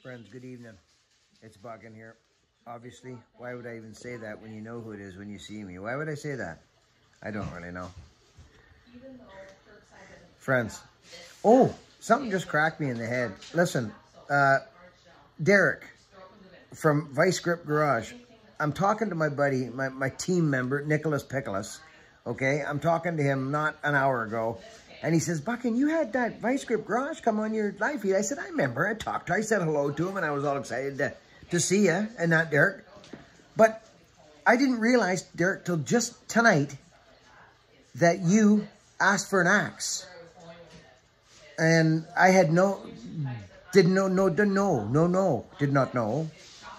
Friends, good evening. It's Buck in here. Obviously, why would I even say that when you know who it is when you see me? Why would I say that? I don't really know. Friends. Oh, something just cracked me in the head. Listen, Derek from Vice Grip Garage. I'm talking to my buddy, my team member, Nicholas Pickles. Okay, I'm talking to him not an hour ago. And he says, Buckin, you had that Vice Grip Garage come on your live feed. I said, I remember. I talked to him. I said hello to him, and I was all excited to see you, and not Derek. But I didn't realize, Derek, till just tonight that you asked for an axe. And I had did not know.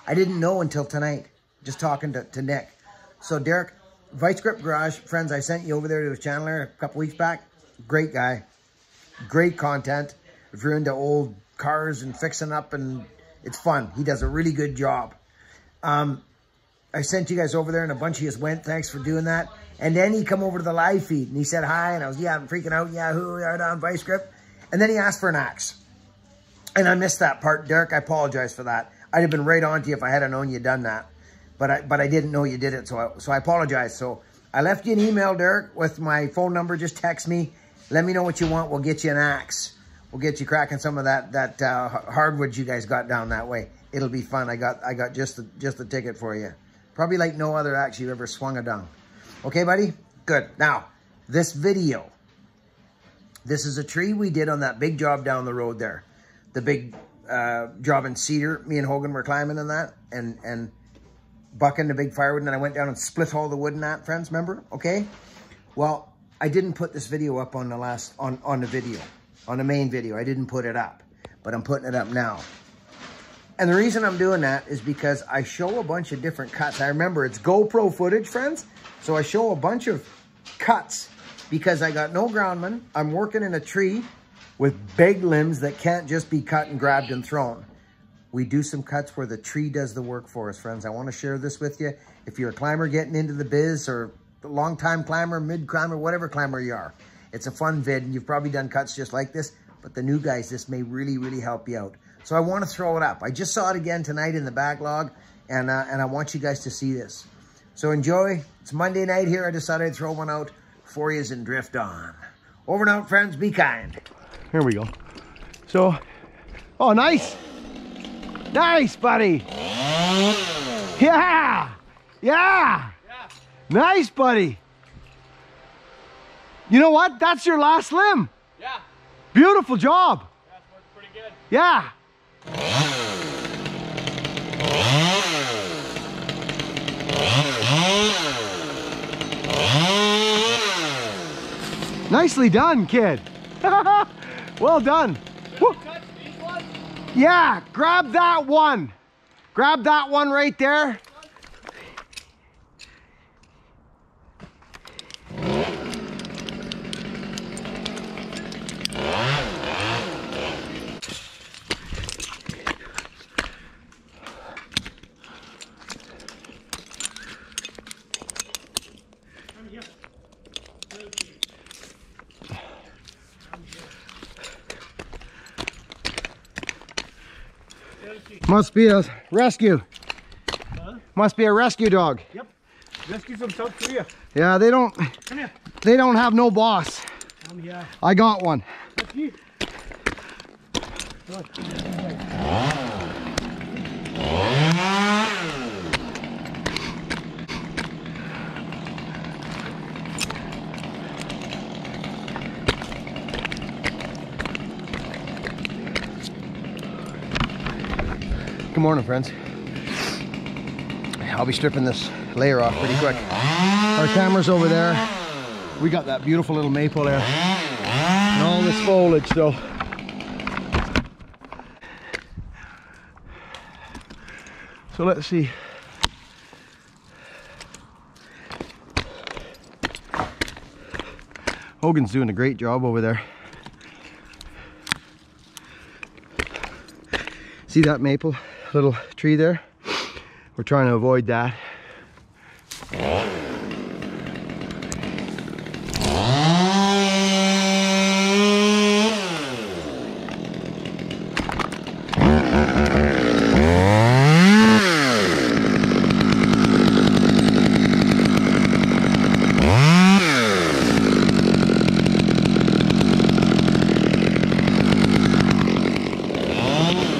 I didn't know until tonight, just talking to Nick. So, Derek, Vice Grip Garage, friends, I sent you over there to his channel a couple weeks back. Great guy. Great content. If you're into old cars and fixing up, and it's fun. He does a really good job. I sent you guys over there, and a bunch of you went. Thanks for doing that. And then he come over to the live feed, and he said hi, and I was, I'm freaking out. Who are on Vice Grip? And then he asked for an axe. And I missed that part, Derek. I apologize for that. I'd have been right on to you if I had known you'd done that. But I didn't know you did it, so I apologize. So I left you an email, Derek, with my phone number. Just text me. Let me know what you want. We'll get you an axe. We'll get you cracking some of that hardwood you guys got down that way. It'll be fun. I got just the ticket for you. Probably like no other axe you ever swung a dung. Okay, buddy? Good. Now, this video. This is a tree we did on that big job down the road there. The big job in Cedar. Me and Hogan were climbing in that and bucking the big firewood. And then I went down and split all the wood in that, friends. Remember? Okay? Well, I didn't put this video up on the main video. I didn't put it up, but I'm putting it up now. And the reason I'm doing that is because I show a bunch of different cuts. I remember it's GoPro footage, friends. So I show a bunch of cuts because I got no groundman. I'm working in a tree with big limbs that can't just be cut and grabbed and thrown. We do some cuts where the tree does the work for us, friends. I want to share this with you. If you're a climber getting into the biz, or a long-time climber, mid-climber, whatever climber you are, it's a fun vid, and you've probably done cuts just like this, but the new guys, this may really, really help you out. So I want to throw it up. I just saw it again tonight in the backlog, and I want you guys to see this. So enjoy. It's Monday night here. I decided I'd throw one out for you and drift on. Over and out, friends. Be kind. Here we go. So, oh, nice. Nice, buddy. Yeah. Yeah. Nice, buddy. You know what? That's your last limb. Yeah. Beautiful job. That's working pretty good. Yeah. Nicely done, kid. Well done. Yeah, grab that one. Grab that one right there. Must be a rescue. Huh? Must be a rescue dog. Yep. Rescue from South Korea. Yeah, they don't have no boss. Yeah. I got one. That's you. Good morning, friends. I'll be stripping this layer off pretty quick. Our camera's over there. We got that beautiful little maple there. And all this foliage, so. So let's see. Hogan's doing a great job over there. See that maple little tree there? We're trying to avoid that.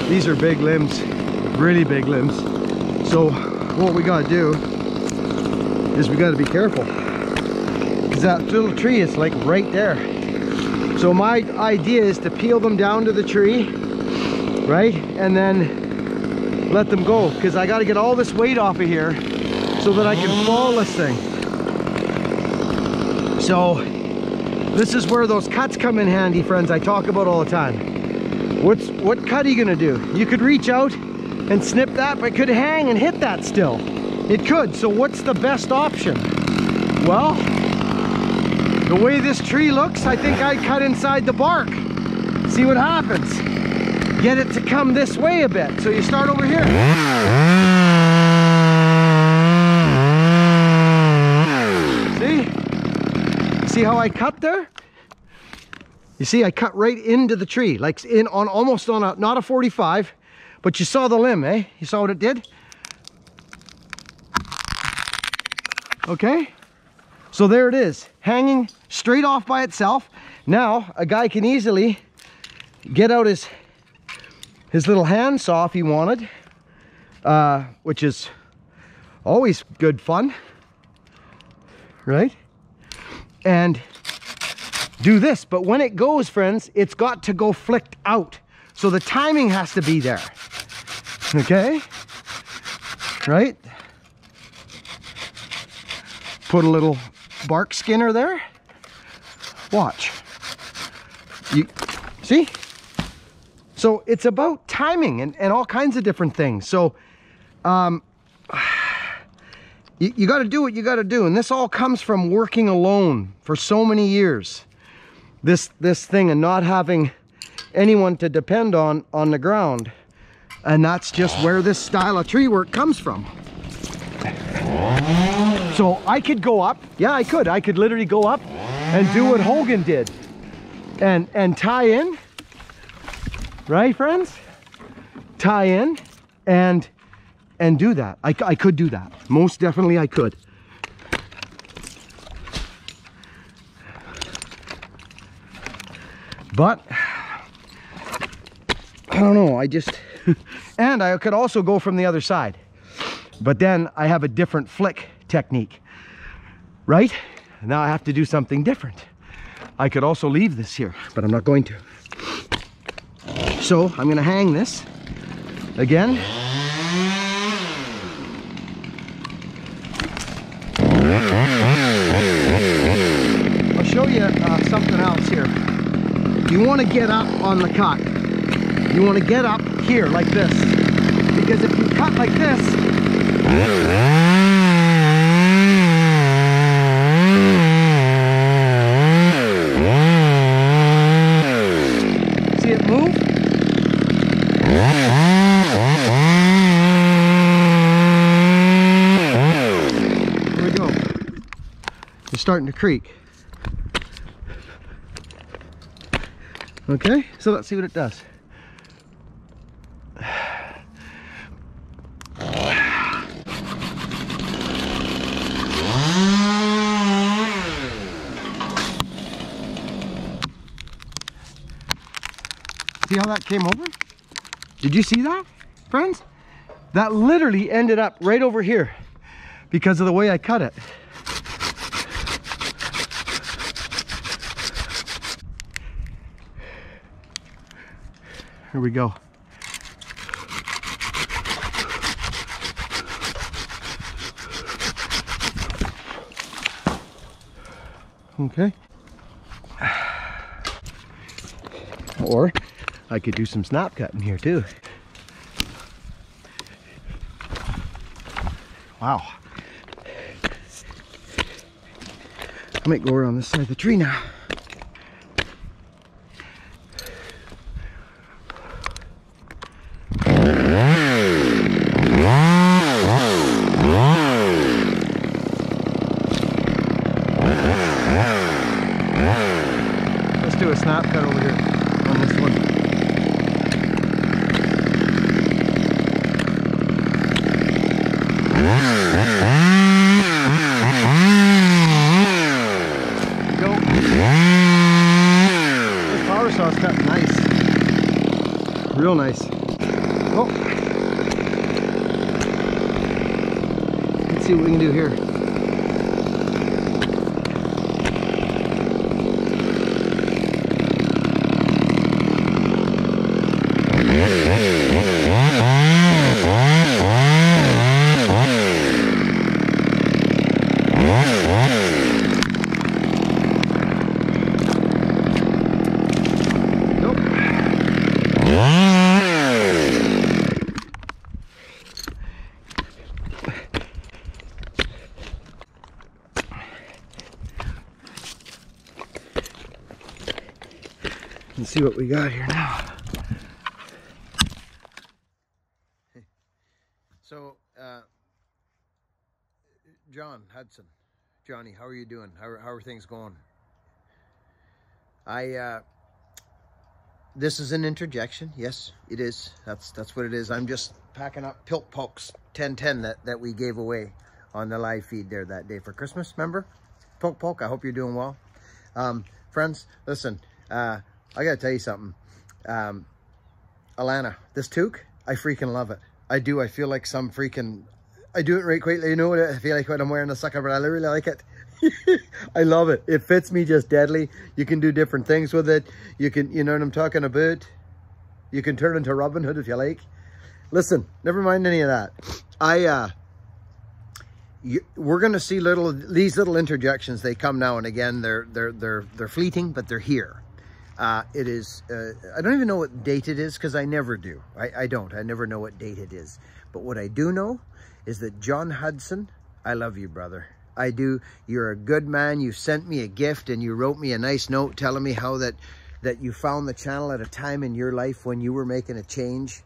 These are big limbs, really big limbs. So what we gotta do is we gotta be careful, because that little tree is like right there. So my idea is to peel them down to the tree, right? And then let them go, because I gotta get all this weight off of here so that I can fall this thing. So this is where those cuts come in handy, friends, I talk about all the time. What cut are you gonna do? You could reach out and snip that, but it could hang and hit that still. It could. So what's the best option? Well, the way this tree looks, I think I'd cut inside the bark. See what happens. Get it to come this way a bit. So you start over here. See how I cut there? You see, I cut right into the tree, like in on almost on a, not a 45, but you saw the limb, eh? You saw what it did? Okay, so there it is, hanging straight off by itself. Now, a guy can easily get out his little handsaw if he wanted, which is always good fun, right? And do this, but when it goes, friends, it's got to go flicked out. So the timing has to be there, okay? Right? Put a little bark skinner there. Watch. You see? So it's about timing and all kinds of different things. So you got to do what you got to do, and this all comes from working alone for so many years. This thing and not having anyone to depend on the ground, and that's just where this style of tree work comes from. So I could go up, yeah, I could literally go up and do what Hogan did and tie in, right, friends? Tie in and do that. I could do that. Most definitely I could. But I don't know, I just and I could also go from the other side, but then I have a different flick technique, right? Now I have to do something different. I could also leave this here, but I'm not going to. So I'm going to hang this again. I'll show you something else here. You want to get up on the cut. You want to get up here like this, because if you cut like this, see it move? Here we go. It's starting to creak. Okay, so let's see what it does. See how that came over? Did you see that, friends? That literally ended up right over here because of the way I cut it. Here we go. Okay. Or I could do some snap cutting here too. Wow. I might go around this side of the tree now. Let's do a snap cut over here on this one. Go. This power saw's cut nice. Real nice. Oh. Let's see what we can do here. Let's see what we got here now. So, John Hudson, Johnny, how are you doing? How are things going? This is an interjection. Yes, it is. That's what it is. I'm just packing up Pilt Pokes 1010 that we gave away on the live feed there that day for Christmas. Remember? Pilt Poke, I hope you're doing well. Friends, listen, I gotta tell you something. Alana, this toque, I freaking love it. I do. I feel like some freaking... I do it right quickly. You know what I feel like when I'm wearing a sucker, but I really like it. I love it. It fits me just deadly. You can do different things with it. You can, you know what I'm talking about? You can turn into Robin Hood if you like. Listen, never mind any of that. We're going to see these little interjections. They come now and again. They're fleeting, but they're here. It is, I don't even know what date it is because I never do. I don't. I never know what date it is. But what I do know is that John Hudson, I love you, brother. I do. You're a good man. You sent me a gift and you wrote me a nice note telling me how that you found the channel at a time in your life when you were making a change.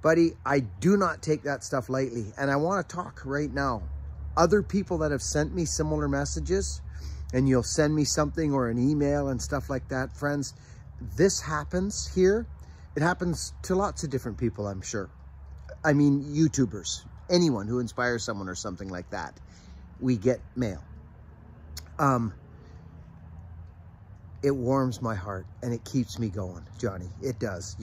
Buddy, I do not take that stuff lightly. And I want to talk right now. Other people that have sent me similar messages, and you'll send me something or an email and stuff like that, friends, this happens here. It happens to lots of different people, I'm sure. I mean, YouTubers, anyone who inspires someone or something like that. We get mail. It warms my heart and it keeps me going, Johnny. It does.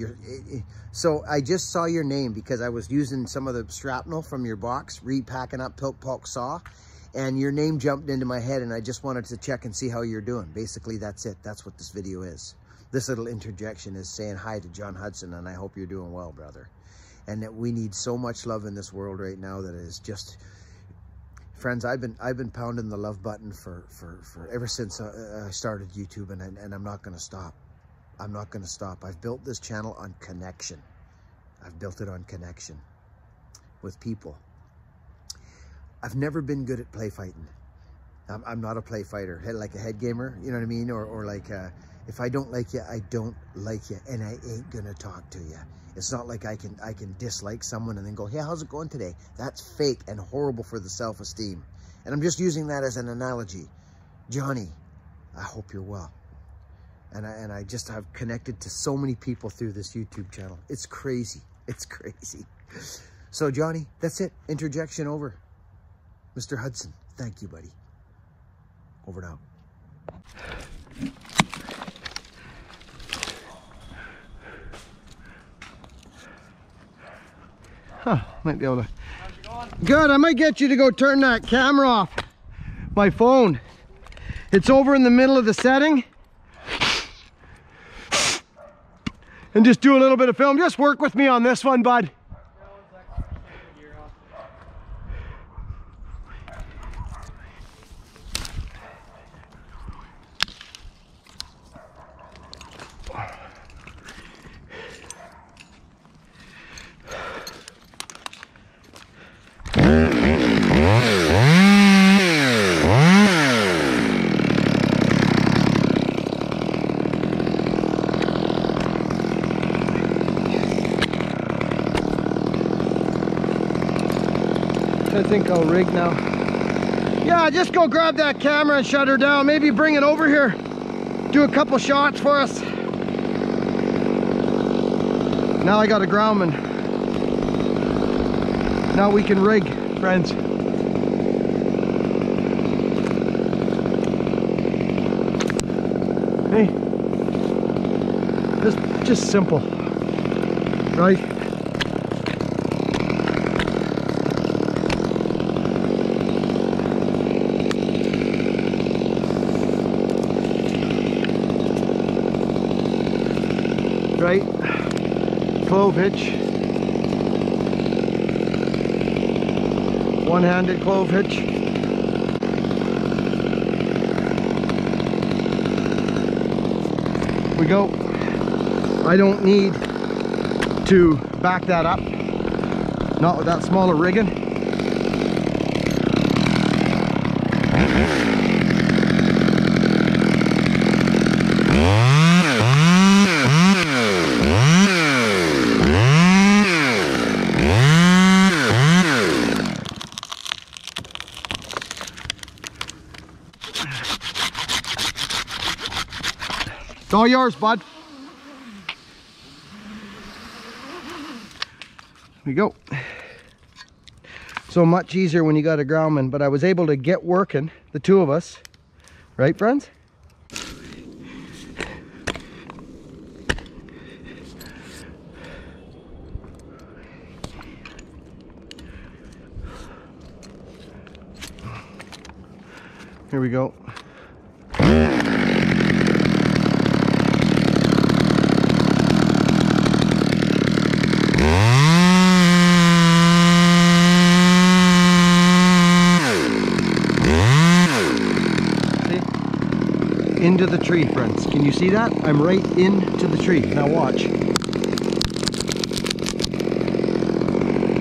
So I just saw your name because I was using some of the shrapnel from your box, repacking up Pilt Poke saw, and your name jumped into my head and I just wanted to check and see how you're doing. Basically, that's it. That's what this video is. This little interjection is saying hi to John Hudson, and I hope you're doing well, brother. And that we need so much love in this world right now that is just... Friends, I've been pounding the love button for ever since I started YouTube, and I'm not going to stop. I'm not going to stop. I've built this channel on connection. I've built it on connection with people. I've never been good at play fighting. I'm not a play fighter, like a head gamer, you know what I mean? Or like, if I don't like you, I don't like you, and I ain't going to talk to you. It's not like I can dislike someone and then go, hey, how's it going today? That's fake and horrible for the self-esteem. And I'm just using that as an analogy. Johnny, I hope you're well. And I just have connected to so many people through this YouTube channel. It's crazy. It's crazy. So Johnny, that's it. Interjection over. Mr. Hudson, thank you, buddy. Over and out. Huh, might be able to. Good, I might get you to go turn that camera off. My phone. It's over in the middle of the setting. And just do a little bit of film. Just work with me on this one, bud. I think I'll rig now. Yeah, just go grab that camera and shut her down. Maybe bring it over here. Do a couple shots for us. Now I got a groundman. Now we can rig, friends. Hey, just simple, right? clove hitch. One-handed clove hitch. We go. I don't need to back that up. Not with that smaller rigging. It's all yours, bud. There we go. So much easier when you got a grommet, but I was able to get working, the two of us. Right, friends? Here we go. Into the tree, friends. Can you see that? I'm right into the tree. Now watch.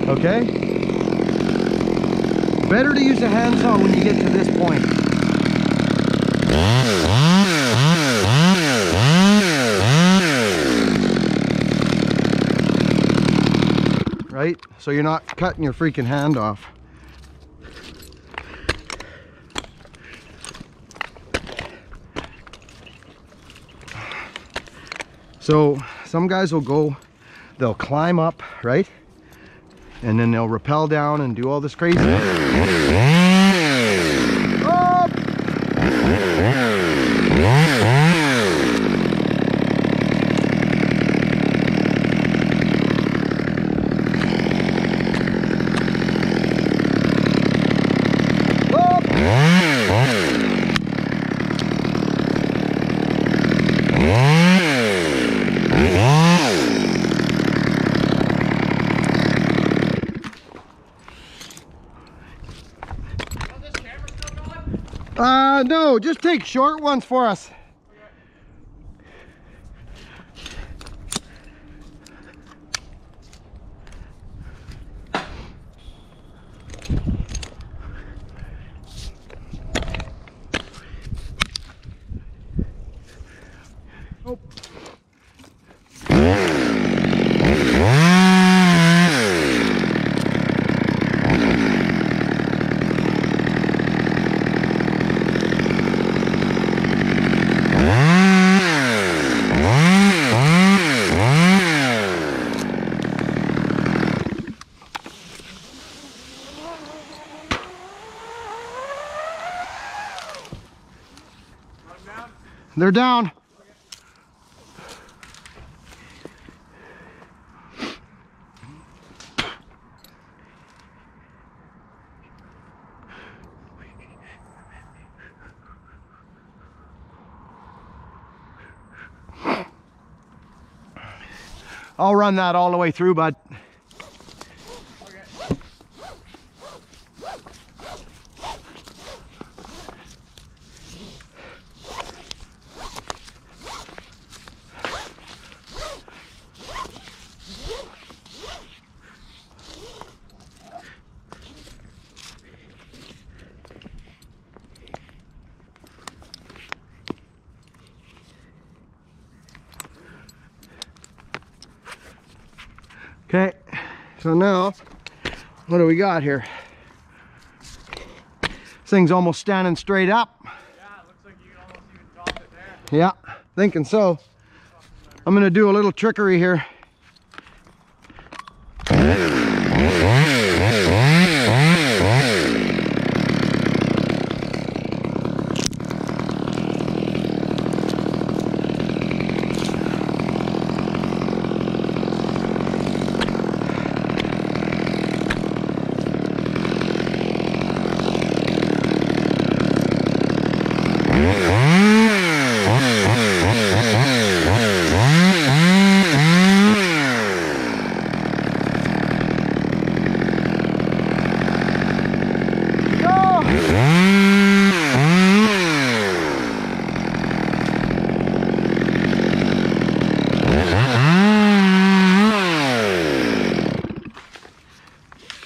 Okay? Better to use a handsaw when you get to this point. Right? So you're not cutting your freaking hand off. So some guys will go, they'll climb up, right? And then they'll rappel down and do all this crazy. Oh! No, just take short ones for us. Oh. They're down. I'll run that all the way through, bud. Okay, so now, what do we got here? This thing's almost standing straight up. Yeah, it looks like you can almost even top it there. Yeah, thinking so. I'm gonna do a little trickery here.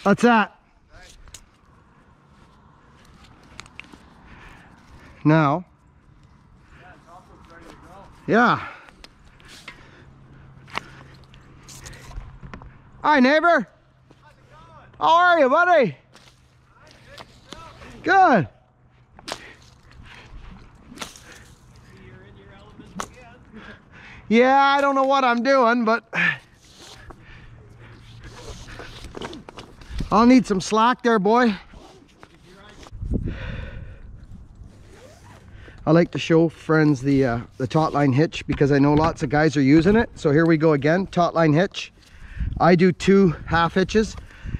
What's that? Now. Yeah. Hi, neighbor. How are you, buddy? Good. Yeah, I don't know what I'm doing, but I'll need some slack there, boy. I like to show friends the taut line hitch because I know lots of guys are using it. So here we go again, taut line hitch. I do 2 half hitches.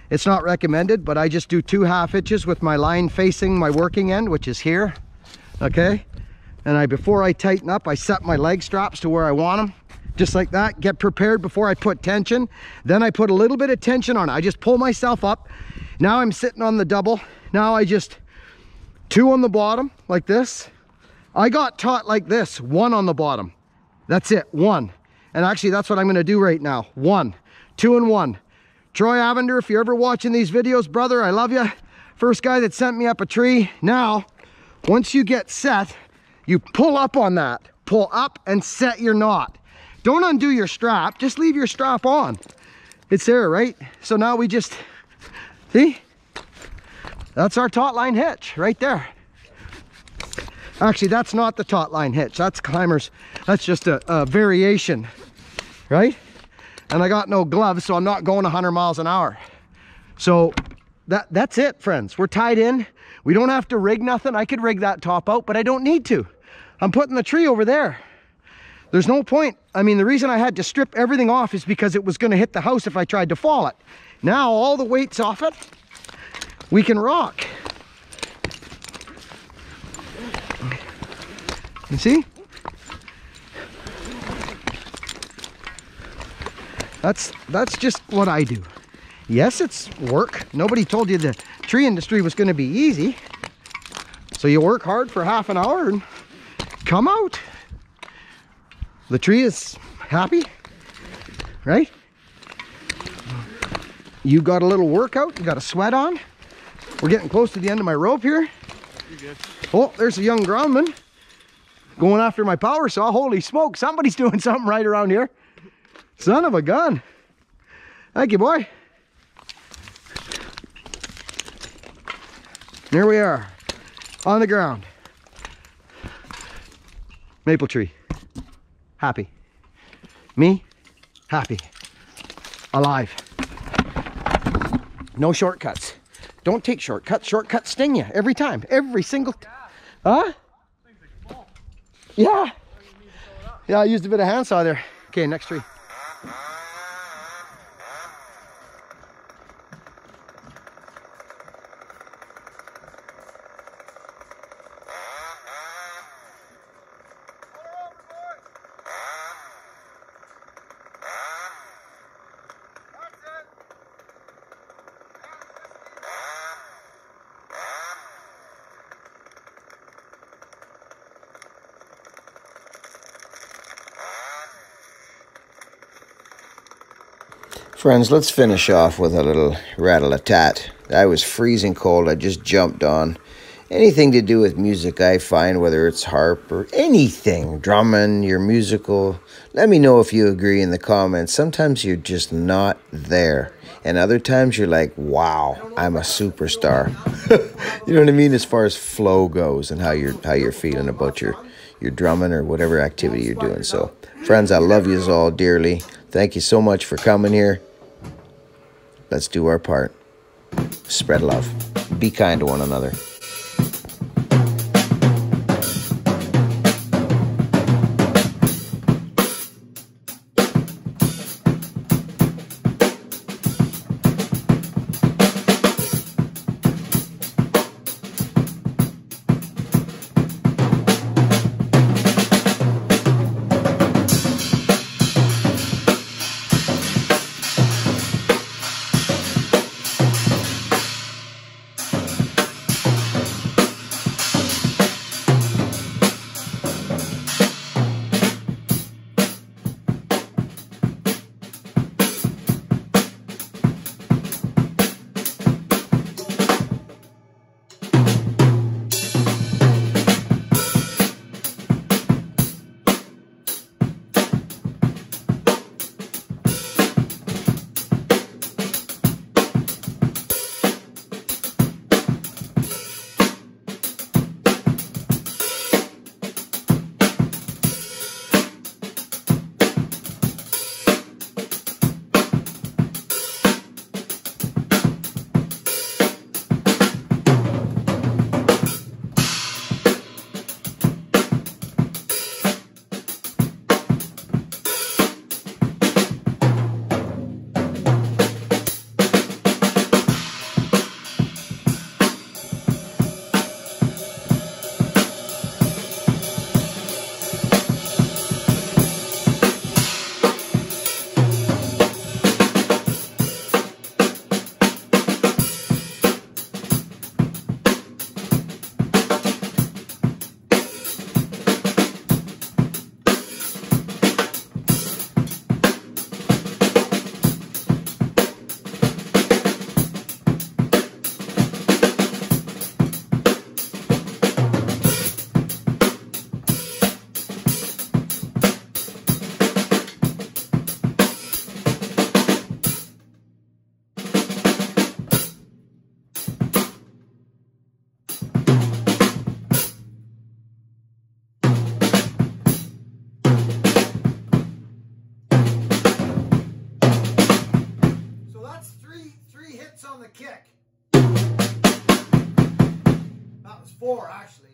It's not recommended, but I just do 2 half hitches with my line facing my working end, which is here, okay? And before I tighten up, I set my leg straps to where I want them, just like that. Get prepared before I put tension. Then I put a little bit of tension on it. I just pull myself up. Now I'm sitting on the double. Now I just 2 on the bottom, like this. I got taut like this, 1 on the bottom. That's it, 1. And actually, that's what I'm gonna do right now. 1, 2 and 1. Troy Avender, if you're ever watching these videos, brother, I love you. First guy that sent me up a tree. Now, once you get set, you pull up on that. Pull up and set your knot. Don't undo your strap, just leave your strap on. It's there, right? So now we just, see? That's our taut line hitch right there. Actually, that's not the taut line hitch. That's climbers. That's just a variation, right? And I got no gloves, so I'm not going 100 miles an hour. So that's it, friends. We're tied in. We don't have to rig nothing. I could rig that top out, but I don't need to. I'm putting the tree over there. There's no point. I mean, the reason I had to strip everything off is because it was going to hit the house if I tried to fall it. Now all the weight's off it. We can rock. You see? That's just what I do. Yes, it's work. Nobody told you the tree industry was going to be easy. So you work hard for half an hour and come out. The tree is happy, right? You got a little workout, you got a sweat on. We're getting close to the end of my rope here. Oh, there's a young groundman going after my power saw. Holy smoke, somebody's doing something right around here. Son of a gun. Thank you, boy. There we are, on the ground. Maple tree. Happy. Me, happy. Alive. No shortcuts. Don't take shortcuts. Shortcuts sting you every time. Every single huh? Yeah. Yeah, I used a bit of handsaw there. Okay, next tree. Friends, let's finish off with a little rattle-a-tat. I was freezing cold. I just jumped on. Anything to do with music, I find, whether it's harp or anything, drumming, you're musical. Let me know if you agree in the comments. Sometimes you're just not there. And other times you're like, wow, I'm a superstar. You know what I mean? As far as flow goes and how you're feeling about your drumming or whatever activity you're doing. So, friends, I love you all dearly. Thank you so much for coming here. Let's do our part. Spread love. Be kind to one another. hits on the kick. That was 4 actually.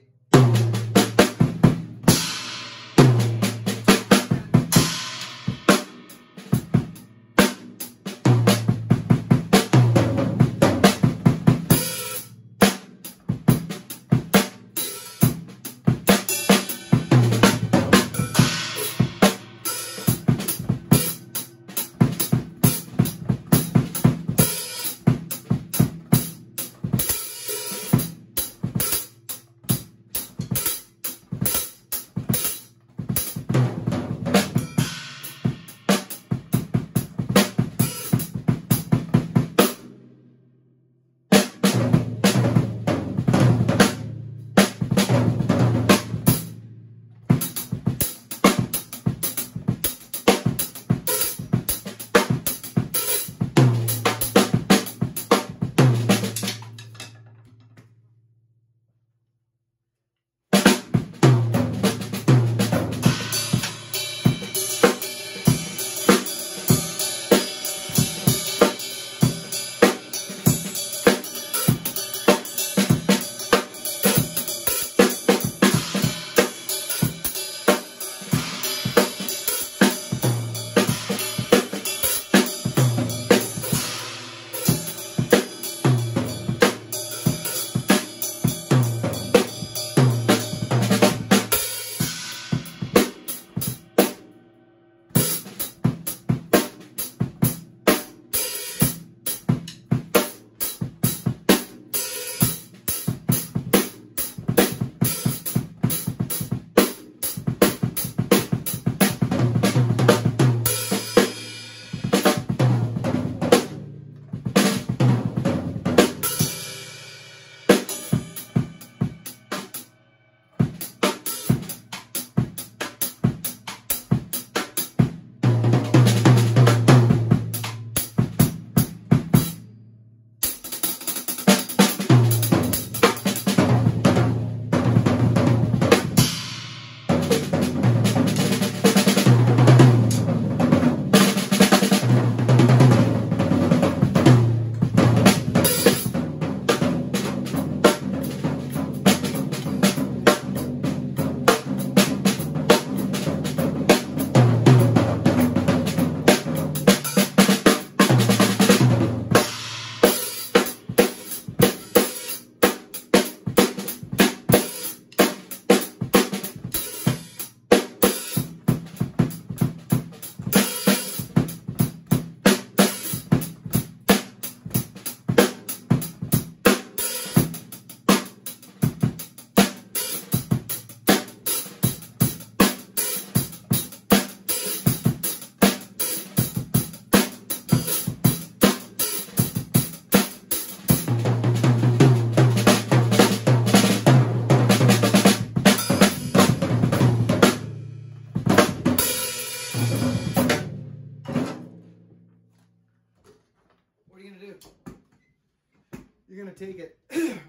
You're gonna take it.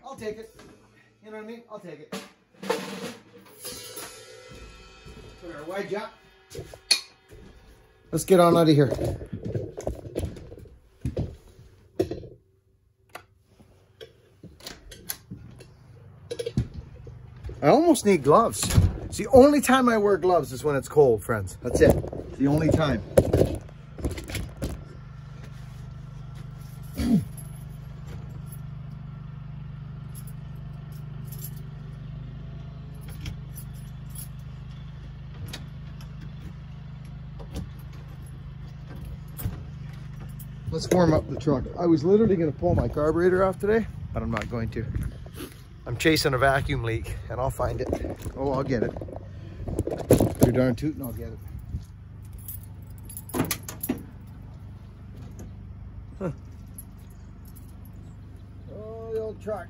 I'll take it. You know what I mean? I'll take it. Put our wedge up. Let's get on out of here. I almost need gloves. It's the only time I wear gloves is when it's cold, friends. That's it. It's the only time. Let's warm up the truck. I was literally going to pull my carburetor off today, but I'm not going to. I'm chasing a vacuum leak, and I'll find it. Oh, I'll get it. You're darn tootin', I'll get it. Huh. Oh, the old truck.